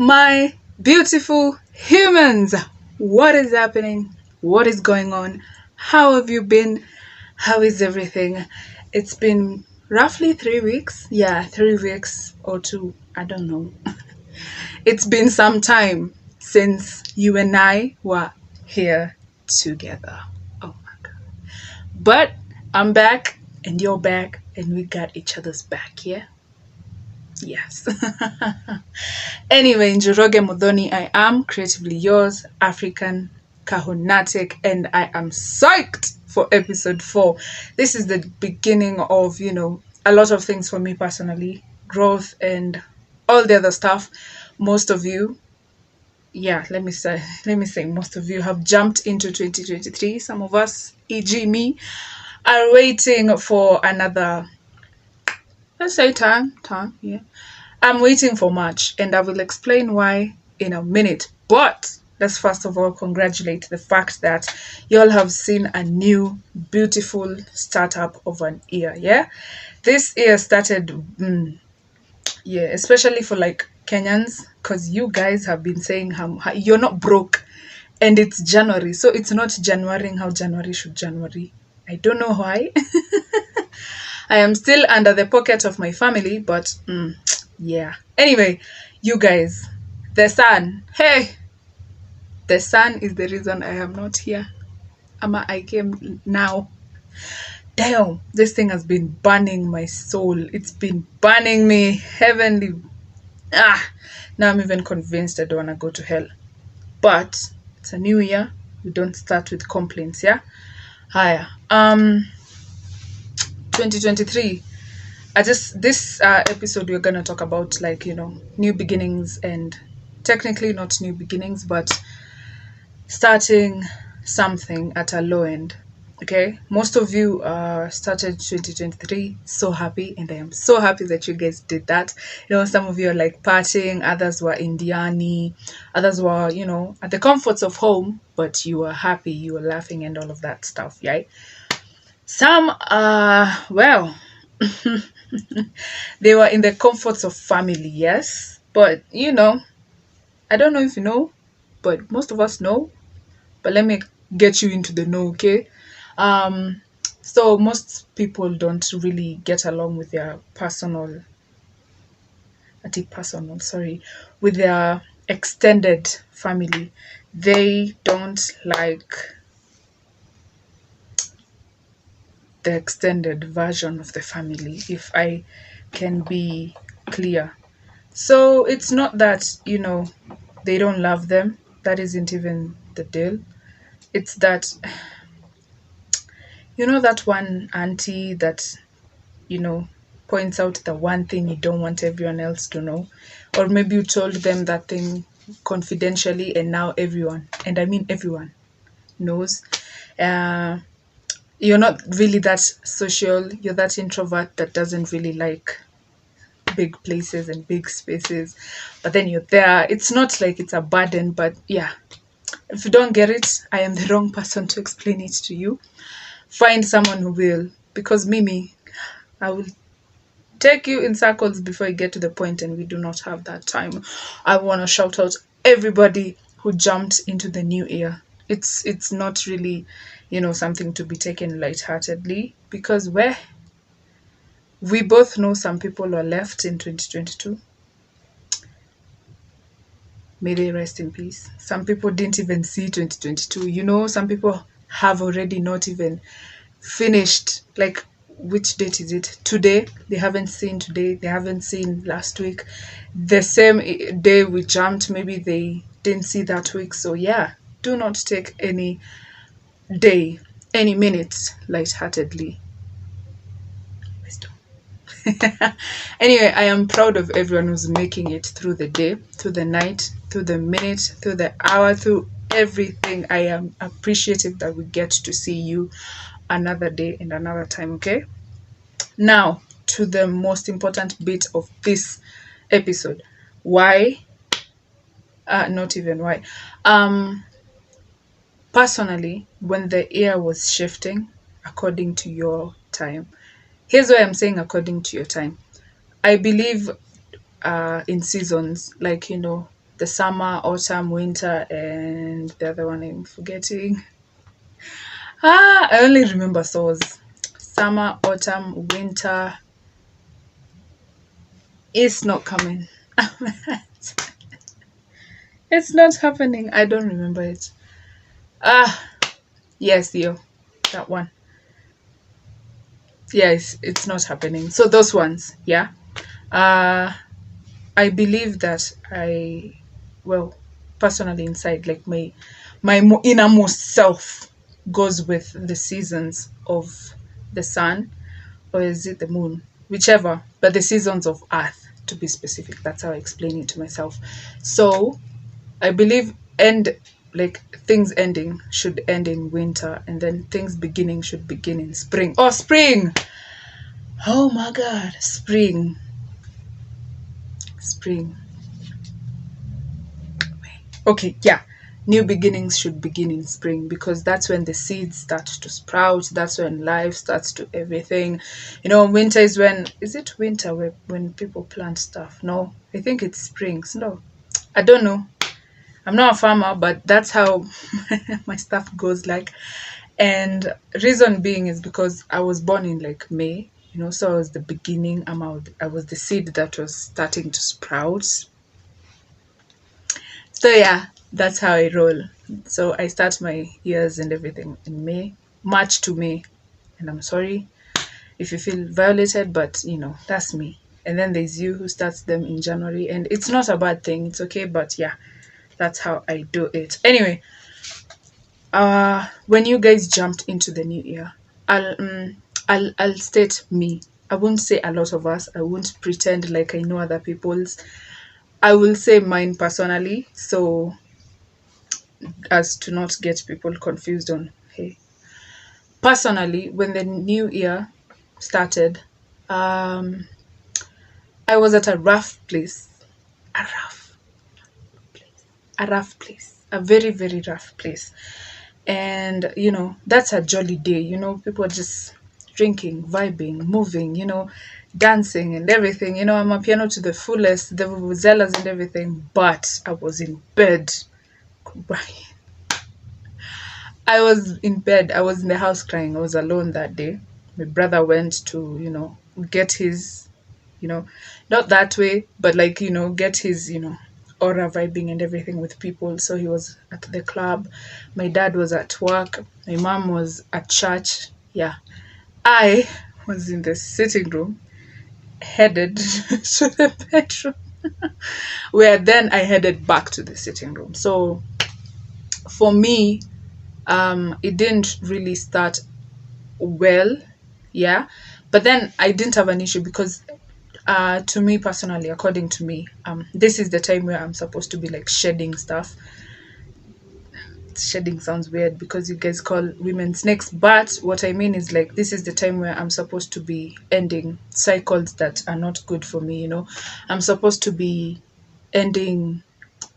My beautiful humans, what is happening? What is going on? How have you been? How is everything? It's been roughly 3 weeks. Yeah, 3 weeks or two. I don't know. It's been some time since you and I were here together. Oh my God. But I'm back and you're back and we got each other's back, yeah? Yes. Anyway, Njoroge Modoni, I am creatively yours, African Kahunatic, and I am psyched for episode 4. This is the beginning of, a lot of things for me personally, growth and all the other stuff. Most of you, let me say most of you have jumped into 2023. Some of us, e.g. me, are waiting for another, let's say time, yeah. I'm waiting for March, and I will explain why in a minute. But let's first of all congratulate the fact that you all have seen a new, beautiful startup of an year. Yeah, this year started, especially for like Kenyans, because you guys have been saying how you're not broke, and it's January, so it's not January how January should January. I don't know why. I am still under the pocket of my family, but yeah. Anyway, you guys, the sun. Hey, the sun is the reason I am not here. I came now. Damn, this thing has been burning my soul. It's been burning me heavenly. Now I'm even convinced I don't want to go to hell. But it's a new year. We don't start with complaints, yeah? Higher. 2023. This episode we're gonna talk about new beginnings, and technically not new beginnings, but starting something at a low end. Okay, most of you started 2023 so happy, and I am so happy that you guys did that. Some of you are like partying, others were in Diani, others were at the comforts of home, but you were happy, you were laughing and all of that stuff, right? Some they were in the comforts of family, yes. But, I don't know if you know, but most of us know. But let me get you into the know, okay? So most people don't really get along with their with their extended family. They don't like the extended version of the family, if I can be clear. So it's not that, they don't love them. That isn't even the deal. It's that, that one auntie that, points out the one thing you don't want everyone else to know. Or maybe you told them that thing confidentially, and now everyone, and I mean everyone, knows. You're not really that social. You're that introvert that doesn't really like big places and big spaces. But then you're there. It's not like it's a burden, but yeah. If you don't get it, I am the wrong person to explain it to you. Find someone who will. Because Mimi, I will take you in circles before you get to the point, and we do not have that time. I want to shout out everybody who jumped into the new year. It's not really, something to be taken lightheartedly, because we both know some people are left in 2022. May they rest in peace. Some people didn't even see 2022. Some people have already not even finished. Like, which date is it? Today. They haven't seen today. They haven't seen last week. The same day we jumped, maybe they didn't see that week. So yeah, do not take any day, any minute lightheartedly. Anyway, I am proud of everyone who's making it through the day, through the night, through the minute, through the hour, through everything. I am appreciative that we get to see you another day and another time, okay? Now, to the most important bit of this episode. Why? Not even why. Personally, when the year was shifting according to your time, here's why I'm saying according to your time. I believe in seasons, like, the summer, autumn, winter, and the other one I'm forgetting. I only remember those. Summer, autumn, winter. It's not coming. It's not happening. I don't remember it. Yes, that one. Yes, it's not happening. So those ones, yeah. Uh, I believe that well, personally inside, like my innermost self goes with the seasons of the sun, or is it the moon, whichever, but the seasons of Earth to be specific. That's how I explain it to myself. So I believe like things ending should end in winter, and then things beginning should begin in spring. Oh, spring! Oh my God, spring. Spring. Okay, yeah. New beginnings should begin in spring, because that's when the seeds start to sprout. That's when life starts to everything. Winter is is it winter when people plant stuff? No, I think it's spring. No, I don't know. I'm not a farmer, but that's how my stuff goes like. And reason being is because I was born in like May, so I was the beginning. I was the seed that was starting to sprout. So yeah, that's how I roll. So I start my years and everything in May, March to May. And I'm sorry if you feel violated, but that's me. And then there's you who starts them in January, and it's not a bad thing. It's okay, but yeah, that's how I do it. Anyway, when you guys jumped into the new year, I'll state me. I won't say a lot of us. I won't pretend like I know other people's. I will say mine personally, so as to not get people confused on, hey. Personally, when the new year started, I was at a rough place. A very, very rough place. And, that's a jolly day. People are just drinking, vibing, moving, dancing and everything. I'm a piano to the fullest, the vuvuzelas and everything. But I was in bed crying. I was in bed. I was in the house crying. I was alone that day. My brother went to, get his, not that way, but like, get his, aura vibing and everything with people. So he was at the club. My dad was at work. My mom was at church. Yeah. I was in the sitting room, headed to the bedroom, where then I headed back to the sitting room. So for me, it didn't really start well, yeah, but then I didn't have an issue because to me personally, according to me, this is the time where I'm supposed to be like shedding stuff. Shedding sounds weird because you guys call women snakes, but what I mean is like this is the time where I'm supposed to be ending cycles that are not good for me. I'm supposed to be ending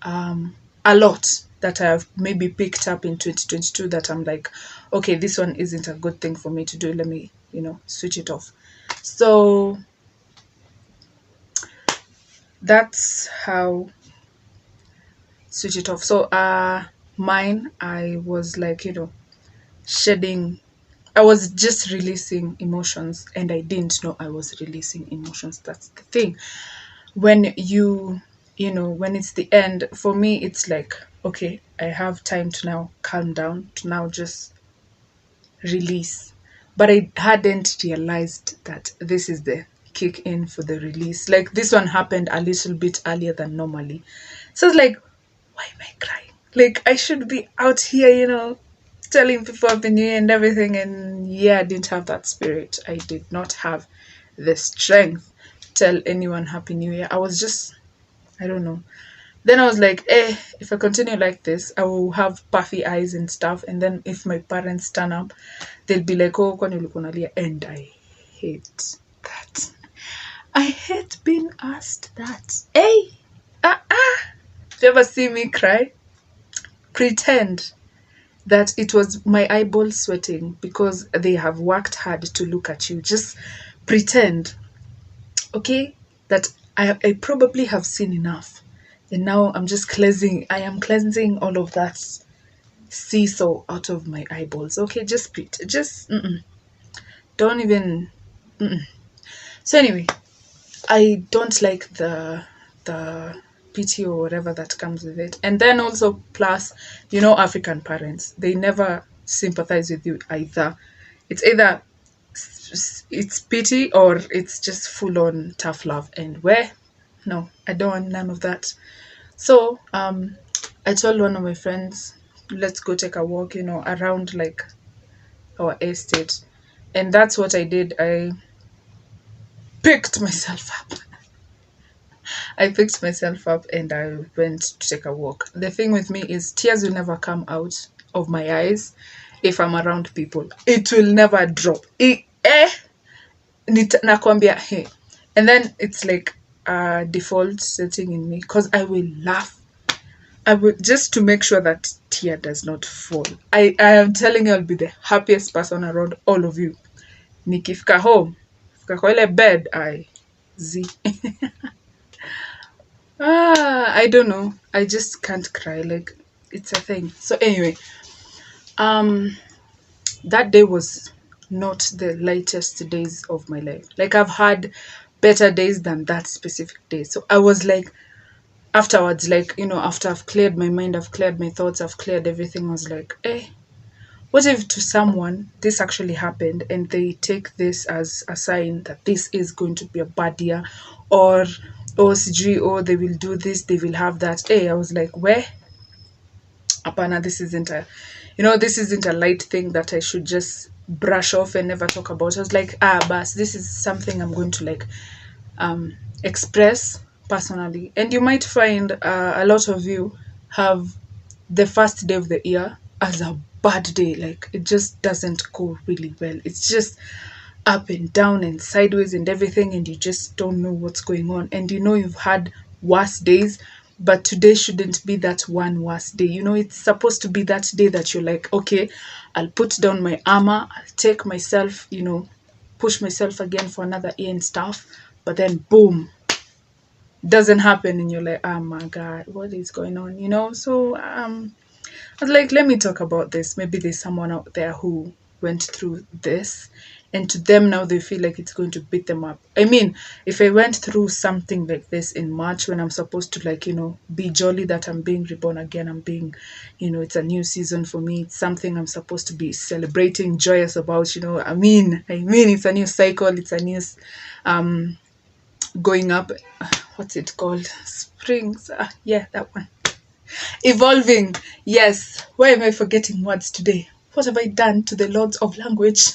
a lot that I've maybe picked up in 2022 that I'm like, okay, this one isn't a good thing for me to do. Let me, switch it off. So that's how switch it off. So mine, I was like, shedding. I was just releasing emotions, and I didn't know I was releasing emotions. That's the thing. When when it's the end, for me, it's like, okay, I have time to now calm down, to now just release. But I hadn't realized that this is the kick in for the release. Like this one happened a little bit earlier than normally. So it's like, why am I crying? Like I should be out here, telling people Happy New Year and everything. And yeah, I didn't have that spirit. I did not have the strength to tell anyone Happy New Year. I was just, I don't know. Then I was like, if I continue like this, I will have puffy eyes and stuff. And then if my parents turn up, they'll be like, oh, kwani ulikuwa unalia? And I hate that. I hate being asked that. Hey, if you ever see me cry, pretend that it was my eyeballs sweating because they have worked hard to look at you. Just pretend, okay, that I probably have seen enough And now I'm just cleansing. I am cleansing all of that sea salt out of my eyeballs. Okay, just breathe. Just don't even. So anyway, I don't like the pity or whatever that comes with it. And then also plus, African parents, they never sympathize with you either. It's either it's pity or it's just full on tough love. And where? No, I don't want none of that. So I told one of my friends, let's go take a walk, around like our estate. And that's what I did. I picked myself up. I picked myself up and I went to take a walk. The thing with me is tears will never come out of my eyes if I'm around people. It will never drop. Nakwambia, hey. And then it's like a default setting in me because I will laugh. I will, just to make sure that tear does not fall. I am telling you, I'll be the happiest person around all of you. Nikifika home, fika kwa ile bed, z. I don't know. I just can't cry. Like, it's a thing. So anyway, that day was not the lightest days of my life. Like, I've had better days than that specific day. So I was like, afterwards, like, after I've cleared my mind, I've cleared my thoughts, I've cleared everything, I was like, what if to someone this actually happened and they take this as a sign that this is going to be a bad year, or they will do this, they will have that. I was like, where? Apana, this isn't a light thing that I should just brush off and never talk about. I was like, bas, this is something I'm going to like express personally. And you might find a lot of you have the first day of the year as a bad day. Like, it just doesn't go really well. It's just up and down and sideways and everything, and you just don't know what's going on. And you've had worse days, but today shouldn't be that one worse day. It's supposed to be that day that you're like, okay, I'll put down my armor, I'll take myself, push myself again for another year and stuff. But then boom, doesn't happen, and you're like, oh my god, what is going on? So I was like, let me talk about this. Maybe there's someone out there who went through this, and to them now they feel like it's going to beat them up. I mean, if I went through something like this in March when I'm supposed to, like, be jolly that I'm being reborn again, I'm being, it's a new season for me, it's something I'm supposed to be celebrating, joyous about, I mean it's a new cycle, it's a new going up, what's it called, springs, yeah, that one, evolving. Yes, why am I forgetting words today? What have I done to the lords of language?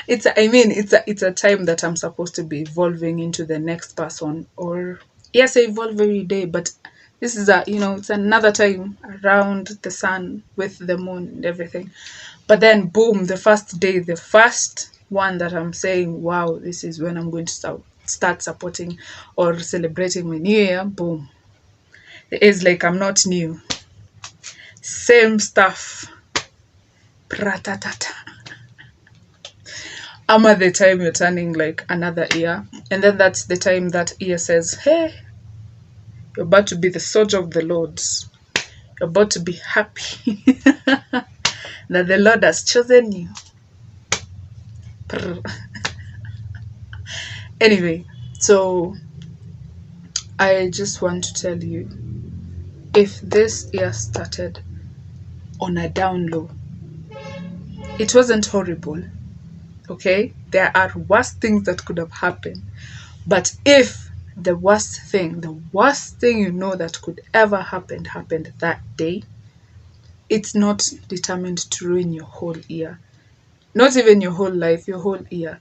It's a time that I'm supposed to be evolving into the next person. Or yes, I evolve every day, but this is it's another time around the sun with the moon and everything. But then boom, the first day, the first one that I'm saying, wow, this is when I'm going to start supporting or celebrating my new year. Boom, it is like I'm not new. Same stuff. Pratatata. I'm at the time you're turning like another year, and then that's the time that year says, hey, you're about to be the soldier of the Lord. You're about to be happy that the Lord has chosen you. Anyway, so I just want to tell you, if this year started on a down low, it wasn't horrible. Okay, there are worse things that could have happened, but if the worst thing that could ever happened that day, it's not determined to ruin your whole year, not even your whole life, your whole year.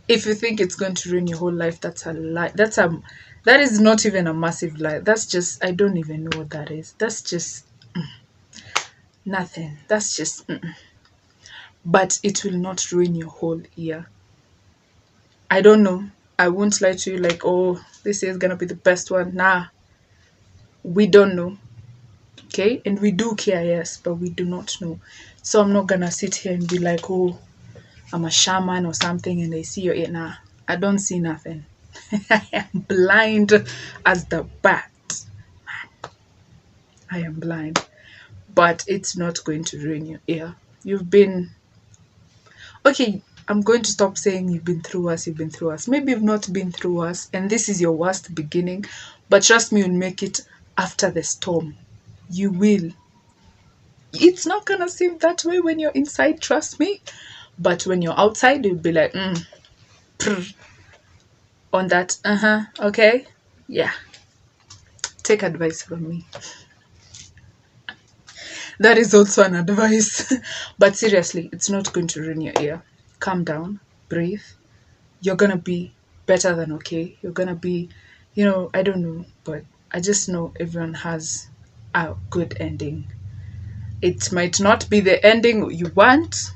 If you think it's going to ruin your whole life, that's a lie. That is not even a massive lie. That's just, I don't even know what that is. That's just nothing. That's just but it will not ruin your whole year. I don't know. I won't lie to you like, oh, this year is gonna be the best one. Nah, we don't know. Okay, and we do care, yes, but we do not know. So I'm not gonna sit here and be like, oh, I'm a shaman or something and I see your ear. Nah, I don't see nothing. I am blind as the bat. I am blind. But it's not going to ruin your ear. You've been okay. I'm going to stop saying you've been through us, you've been through us. Maybe you've not been through us, and this is your worst beginning, but trust me, you'll make it after the storm. You will. It's not gonna seem that way when you're inside, trust me. But when you're outside, you'll be like, prr, on that, okay? Yeah. Take advice from me. That is also an advice. But seriously, it's not going to ruin your ear. Calm down, breathe. You're gonna be better than okay. You're gonna be, I don't know, but I just know everyone has a good ending. It might not be the ending you want,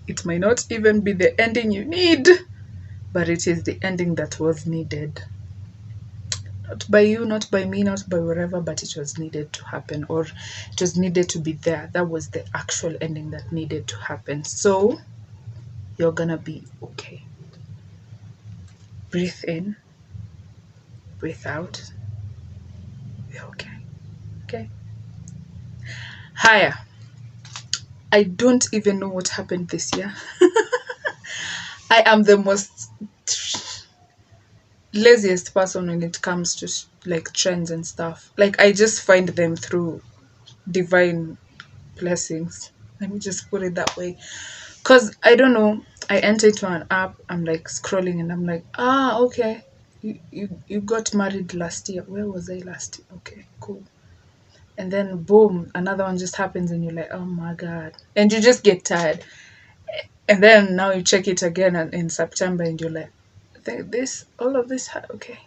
it might not even be the ending you need, but it is the ending that was needed. Not by you, not by me, not by wherever, but it was needed to happen, or it was needed to be there. That was the actual ending that needed to happen. So you're gonna be okay. Breathe in, breathe out. We're okay. Okay. Higher. I don't even know what happened this year. I am the most laziest person when it comes to like trends and stuff. Like I just find them through divine blessings. Let me just put it that way. Cause I don't know. I enter into an app. I'm like scrolling and I'm like, okay. You got married last year. Where was I last year? Okay, cool. And then boom, another one just happens and you're like, oh my god. And you just get tired. And then now you check it again in September and you're like, all of this, okay.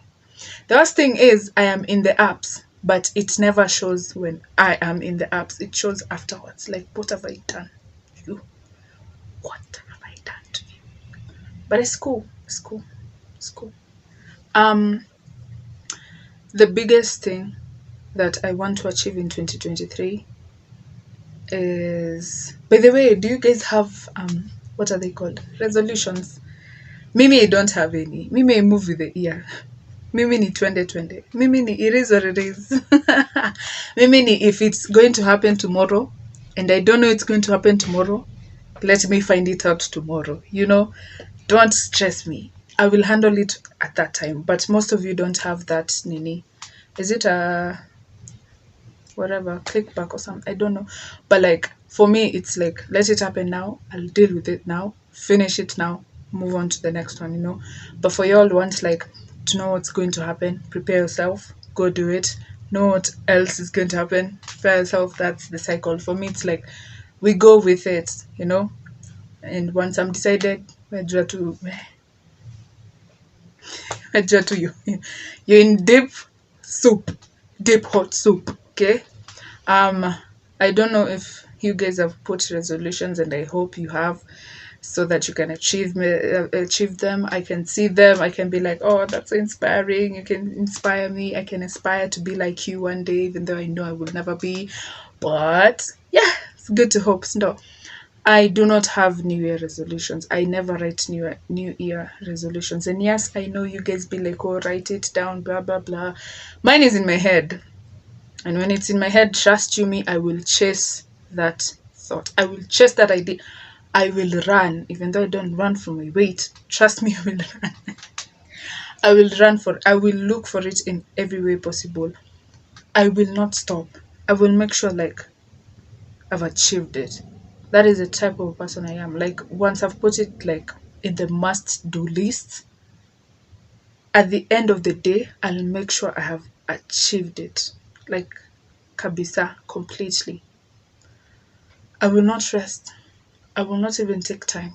The worst thing is I am in the apps, but it never shows when I am in the apps. It shows afterwards. Like, what have I done to you? What have I done to you? But it's cool. It's cool. It's cool. The biggest thing that I want to achieve in 2023 is, by the way, do you guys have what are they called? Resolutions. Mimi, I don't have any. Mimi, I move with the year. Mimi ni 2020. Mimi ni it is what it is. Mimi ni if it's going to happen tomorrow and I don't know it's going to happen tomorrow, let me find it out tomorrow. Don't stress me. I will handle it at that time. But most of you don't have that nini. Is it a whatever, click back or something? I don't know. But like for me it's like let it happen now. I'll deal with it now. Finish it now. Move on to the next one. But for y'all want like to know what's going to happen, prepare yourself, go do it. Know what else is going to happen, prepare yourself. That's the cycle. For me it's like we go with it. And once I'm decided, you're in deep hot soup. Okay. I don't know if you guys have put resolutions, and I hope you have, so that you can achieve them. I can see them. I can be like, oh, that's inspiring. You can inspire me. I can aspire to be like you one day, even though I know I will never be. But yeah, it's good to hope. No, I do not have New Year resolutions. I never write New Year resolutions. And yes, I know you guys be like, oh, write it down, blah blah blah. Mine is in my head. And when it's in my head, trust you me, I will chase that thought. I will chase that idea. I will run, even though I don't run from my weight. Trust me, I will run. I will run for it. I will look for it in every way possible. I will not stop. I will make sure like I've achieved it. That is the type of person I am. Like once I've put it like in the must do list, at the end of the day, I'll make sure I have achieved it. Like kabisa, completely. I will not rest. I will not even take time.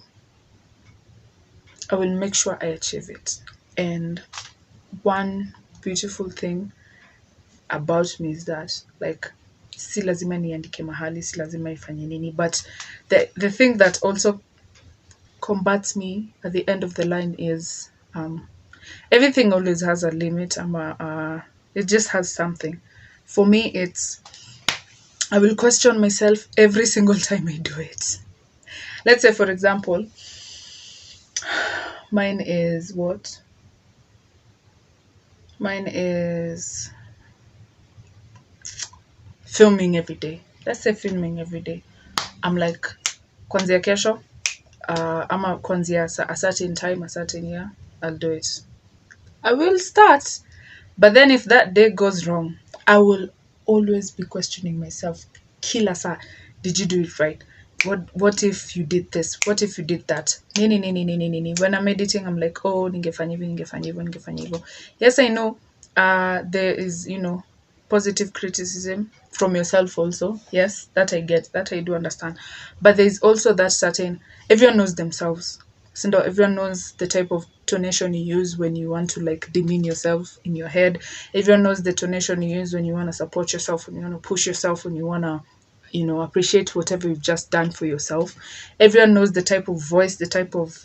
I will make sure I achieve it. And one beautiful thing about me is that like si lazima niandike mahali, si lazima ifanye nini, but the thing that also combats me at the end of the line is everything always has a limit. It just has something. For me, it's I will question myself every single time I do it. Let's say, for example, mine is what? Mine is filming every day. Let's say filming every day. I'm like, kwanzia kesho, ama kwanzia a certain time, a certain year, I'll do it. I will start. But then if that day goes wrong, I will always be questioning myself. Kila saa, did you do it right? What if you did this? What if you did that? Nini. When I'm editing, I'm like, oh, ningefanya hivyo. Yes, I know there is, positive criticism from yourself also. Yes, that I get, that I do understand. But there is also that certain, everyone knows themselves. So everyone knows the type of tonation you use when you want to like demean yourself in your head. Everyone knows the tonation you use when you want to support yourself, when you want to push yourself, when you want to, appreciate whatever you've just done for yourself. Everyone knows the type of voice, the type of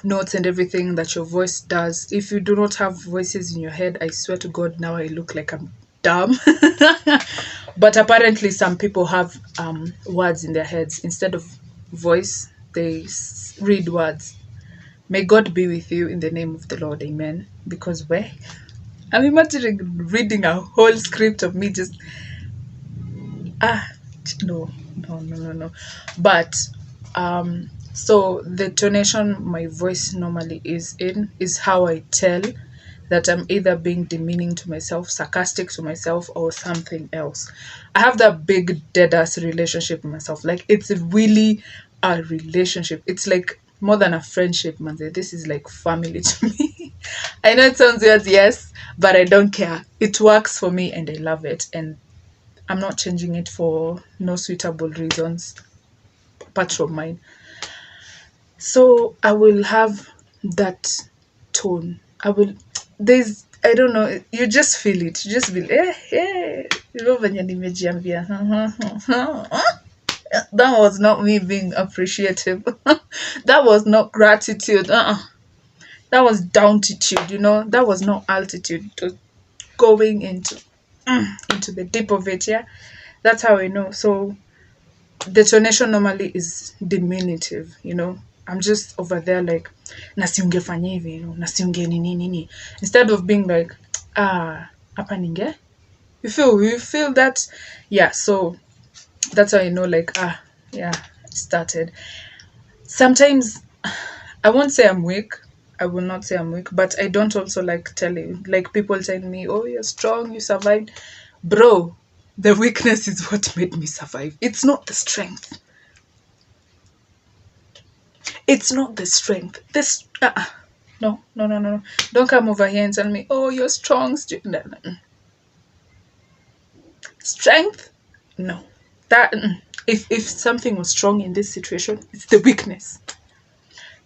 notes and everything that your voice does. If you do not have voices in your head, I swear to God, now I look like I'm dumb. But apparently some people have words in their heads instead of voice. They read words. May God be with you in the name of the Lord, amen. Because I'm imagining reading a whole script of me just no. But so the tonation my voice normally is in is how I tell that I'm either being demeaning to myself, sarcastic to myself, or something else. I have that big dead ass relationship with myself. Like, it's really a relationship. It's like more than a friendship, man. This is like family to me. I know it sounds weird, yes, but I don't care. It works for me and I love it. And I'm not changing it for no suitable reasons apart from mine. So I will have that tone. I don't know, you just feel it. You just feel, that was not me being appreciative. That was not gratitude. That was downtitude, that was not altitude. It was going into the deep of it, yeah. That's how I know. So the tonation normally is diminutive, I'm just over there like, nasiungefanya hivi, nasiunge nini. Instead of being like, hapa ninge. You feel that? Yeah, so that's how I know, like, yeah, it started. Sometimes, I won't say I'm weak. I will not say I'm weak, but I don't also like people telling me, oh, you're strong, you survived. Bro, the weakness is what made me survive. It's not the strength. It's not the strength. No. Don't come over here and tell me, oh, you're strong. No. Strength? No. That if something was strong in this situation, it's the weakness.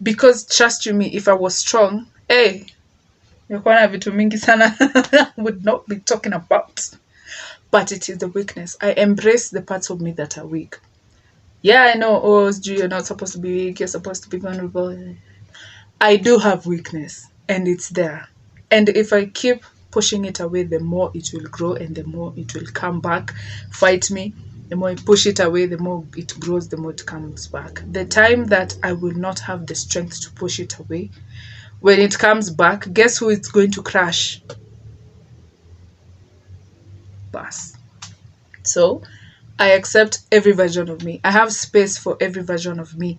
Because trust you me, if I was strong, vitu mingi sana would not be talking about. But it is the weakness. I embrace the parts of me that are weak. Yeah, I know, you're not supposed to be weak, you're supposed to be vulnerable. I do have weakness, and it's there. And if I keep pushing it away, the more it will grow, and the more it will come back, fight me. The more I push it away, the more it grows, the more it comes back. The time that I will not have the strength to push it away, when it comes back, guess who it's going to crash? Bas. So, I accept every version of me. I have space for every version of me.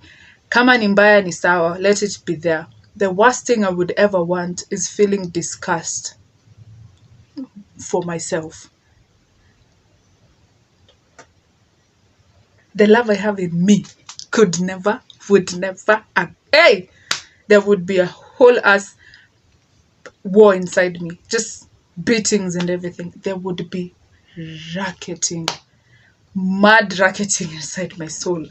Kama ni mbaya ni sawa, let it be there. The worst thing I would ever want is feeling disgust for myself. The love I have in me would never, there would be a whole ass war inside me. Just beatings and everything. There would be mad racketing inside my soul.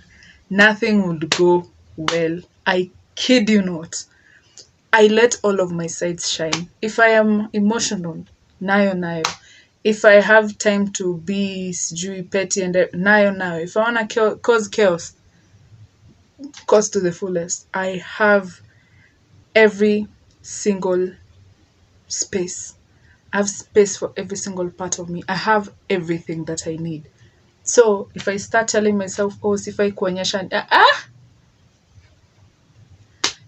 Nothing would go well. I kid you not. I let all of my sides shine. If I am emotional, nayo. If I have time to be petty and nayo. If I want to cause chaos, cause to the fullest. I have every single space. I have space for every single part of me. I have everything that I need. So if I start telling myself, sifai kuonyesha,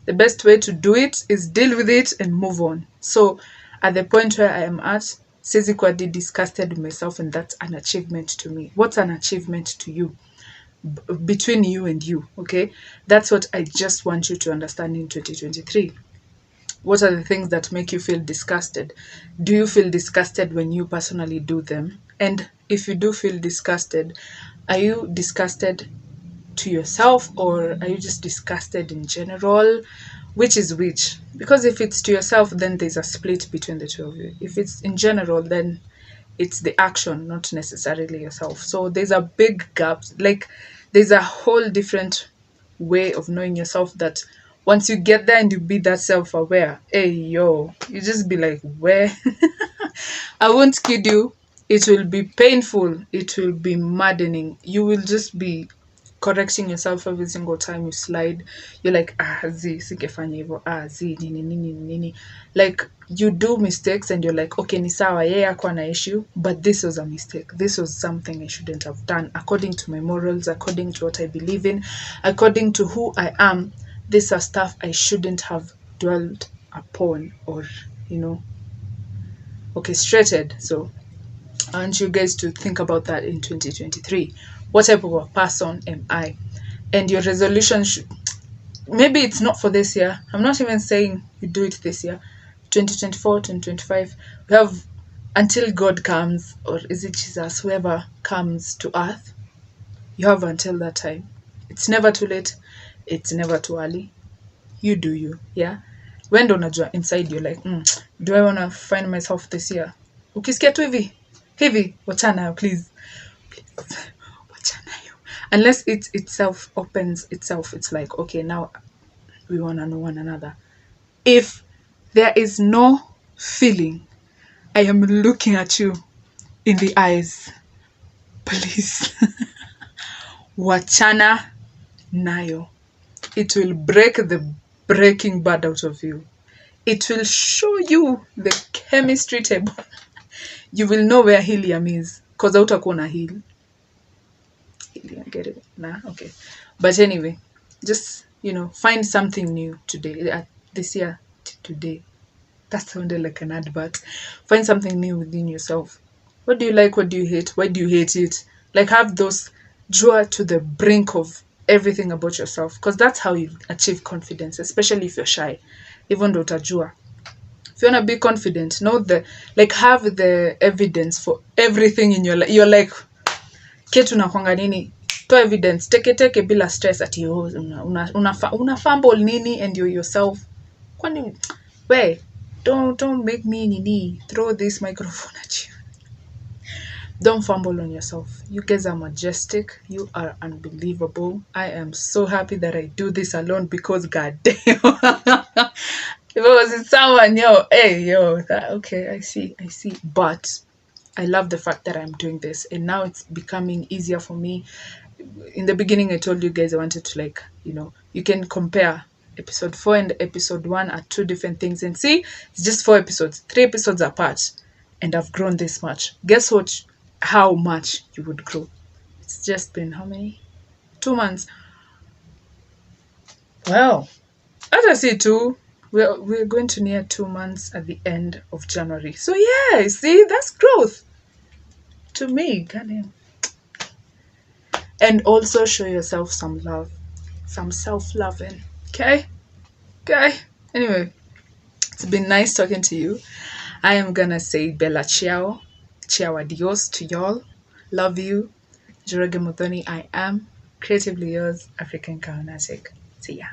the best way to do it is deal with it and move on. So at the point where I am at, Siwezi kuwa disgusted with myself, and that's an achievement to me. What's an achievement to you? Between you and you, okay? That's what I just want you to understand in 2023. What are the things that make you feel disgusted? Do you feel disgusted when you personally do them? And if you do feel disgusted, are you disgusted to yourself, or are you just disgusted in general? Which is which? Because if it's to yourself, then there's a split between the two of you. If it's in general, then it's the action, not necessarily yourself. So there's a big gap. Like, there's a whole different way of knowing yourself that once you get there and you be that self-aware, hey yo, you just be like, where? I won't kid you, it will be painful, it will be maddening. You will just be correcting yourself every single time you slide. You're like, singefanya hivyo, nini. Like, you do mistakes and you're like, okay, ni sawa, yeye hakuwa na issue, but this was a mistake. This was something I shouldn't have done. According to my morals, according to what I believe in, according to who I am, these are stuff I shouldn't have dwelled upon or, orchestrated. So I want you guys to think about that in 2023. What type of a person am I? And your resolution should, maybe it's not for this year. I'm not even saying you do it this year. 2024, 2025, we have until God comes, or is it Jesus, whoever comes to earth, you have until that time. It's never too late. It's never too early. You do you, yeah? When ndo unajua inside you're like, do I want to find myself this year? Ukisikia tu hivi, wachana, please. Wachana. Unless it itself opens itself, it's like, okay, now we want to know one another. If there is no feeling, I am looking at you in the eyes, please. Wachana nayo. It will break the breaking bad out of you. It will show you the chemistry table. You will know where helium is, because hautakuwa na heal. Helium, get it? Nah, okay. But anyway, just, find something new today, this year, today. That sounded like an advert. Find something new within yourself. What do you like? What do you hate? Why do you hate it? Like, have those draw to the brink of everything about yourself, because that's how you achieve confidence, especially if you're shy. Even though utajua. If you want to be confident, have the evidence for everything in your life. You're like, ketu nakwanga nini? To evidence. Teke bila stress ati una fumble nini and you're yourself. Kwani, wait, don't make me nini. Throw this microphone at you. Don't fumble on yourself. You guys are majestic. You are unbelievable. I am so happy that I do this alone, because goddamn. If it was in someone, okay, I see. But I love the fact that I'm doing this, and now it's becoming easier for me. In the beginning, I told you guys I wanted to, you can compare episode 4 and episode 1 are two different things, and see, it's just 4 episodes, 3 episodes apart, and I've grown this much. Guess what? How much you would grow. It's just been how many? 2 months. Well, as I see too, we're going to near 2 months at the end of January. So yeah, see, that's growth to me. Goddamn. And also show yourself some love, some self-loving. Okay. Anyway, it's been nice talking to you. I am gonna say bella ciao adios to y'all. Love you. Njoroge Muthoni. I am creatively yours, African Kahanatic. See ya.